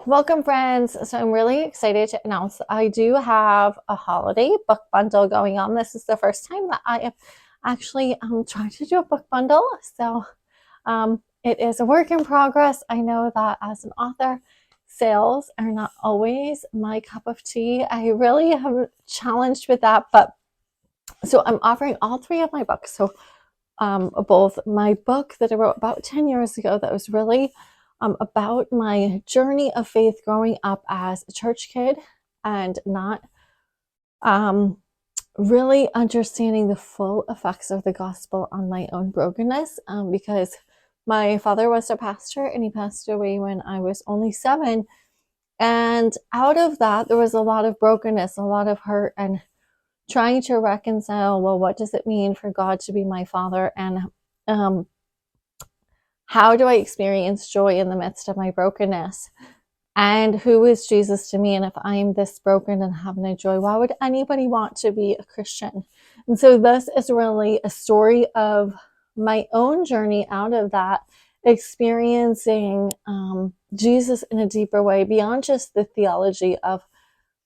Welcome, friends. So I'm really excited to announce that I do have a holiday book bundle going on. This is the first time that I have actually tried to do a book bundle. It is a work in progress. I know that as an author, sales are not always my cup of tea. I really have challenged with that, but so I'm offering all three of my books. So both my book that I wrote about 10 years ago that was really about my journey of faith growing up as a church kid and not um, really understanding the full effects of the gospel on my own brokenness, because my father was a pastor and he passed away when I was only 7. And out of that, there was a lot of brokenness, a lot of hurt, and trying to reconcile, well, what does it mean for God to be my father? And um, how do I experience joy in the midst of my brokenness? And who is Jesus to me? And if I'm this broken and having a joy, why would anybody want to be a Christian? And so this is really a story of my own journey out of that, experiencing Jesus in a deeper way, beyond just the theology of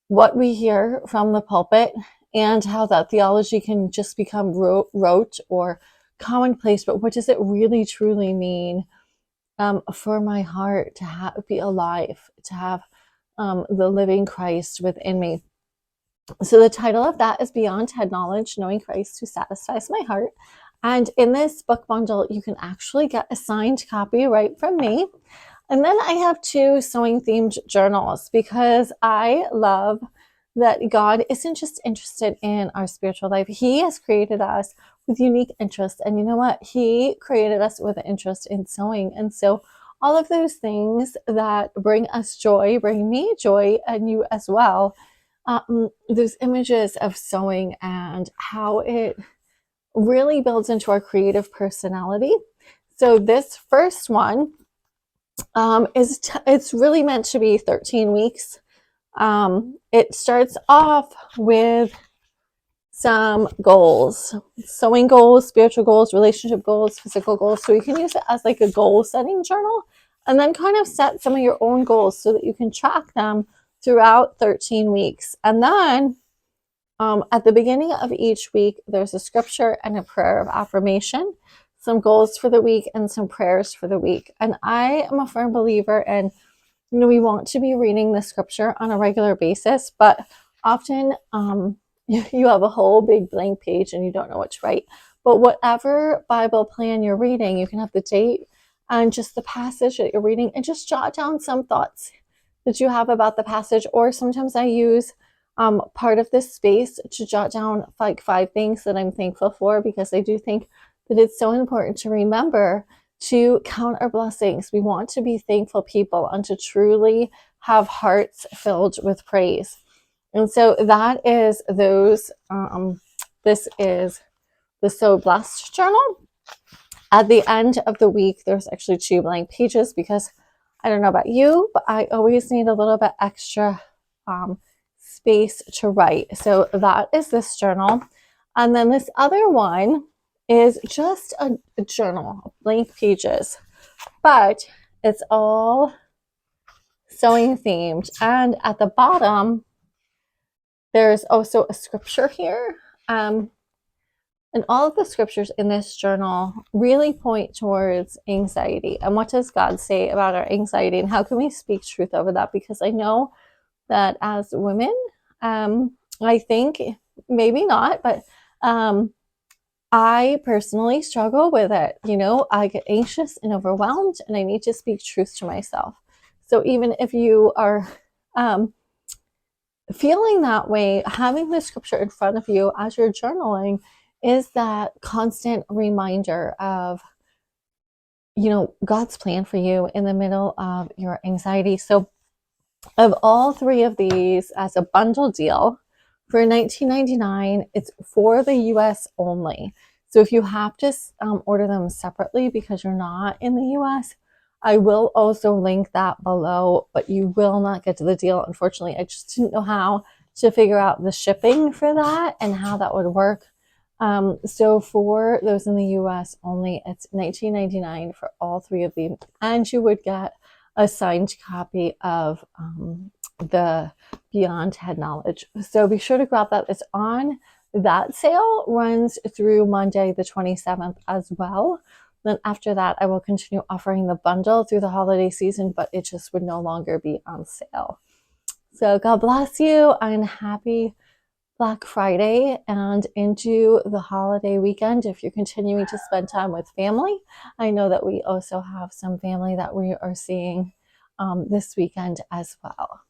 what we hear from the pulpit, and how that theology can just become rote or commonplace. But what does it really truly mean for my heart to be alive, to have the living Christ within me? So the title of that is Beyond Head Knowledge, Knowing Christ Who Satisfies My Heart. And in this book bundle, you can actually get a signed copy right from me. And then I have 2 sewing themed journals, because I love that God isn't just interested in our spiritual life. He has created us with unique interests. And you know what? He created us with an interest in sewing. And so all of those things that bring us joy, bring me joy, and you as well. Those images of sewing and how it really builds into our creative personality. So this first one it's really meant to be 13 weeks. It starts off with some goals, sewing goals, spiritual goals, relationship goals, physical goals. So you can use it as like a goal setting journal, and then kind of set some of your own goals so that you can track them throughout 13 weeks. And then at the beginning of each week, there's a scripture and a prayer of affirmation, some goals for the week, and some prayers for the week. And I am a firm believer in, we want to be reading the scripture on a regular basis, but often you have a whole big blank page and you don't know what to write. But whatever Bible plan you're reading, you can have the date and just the passage that you're reading, and just jot down some thoughts that you have about the passage. Or sometimes I use part of this space to jot down like 5 things that I'm thankful for, because I do think that it's so important to remember to count our blessings. We want to be thankful people and to truly have hearts filled with praise. And so that is those. This is the So Blessed journal. At the end of the week, there's actually 2 blank pages, because I don't know about you, but I always need a little bit extra space to write. So that is this journal. And then this other one is just a journal, blank pages, but it's all sewing themed. And at the bottom, there's also a scripture here. And all of the scriptures in this journal really point towards anxiety. And what does God say about our anxiety, and how can we speak truth over that? Because I know that as women, I think maybe not, but I personally struggle with it. I get anxious and overwhelmed, and I need to speak truth to myself. So even if you are feeling that way, having the scripture in front of you as you're journaling is that constant reminder of, God's plan for you in the middle of your anxiety. So of all 3 of these as a bundle deal for $19.99, it's for the US only. So if you have to order them separately because you're not in the US, I will also link that below, but you will not get to the deal. Unfortunately, I just didn't know how to figure out the shipping for that and how that would work. So for those in the US only, it's $19.99 for all 3 of them. And you would get a signed copy of the Beyond Head Knowledge. So be sure to grab that. It's on. That sale runs through Monday the 27th as well. Then after that, I will continue offering the bundle through the holiday season, but it just would no longer be on sale. So God bless you and happy Black Friday and into the holiday weekend if you're continuing to spend time with family. I know that we also have some family that we are seeing this weekend as well.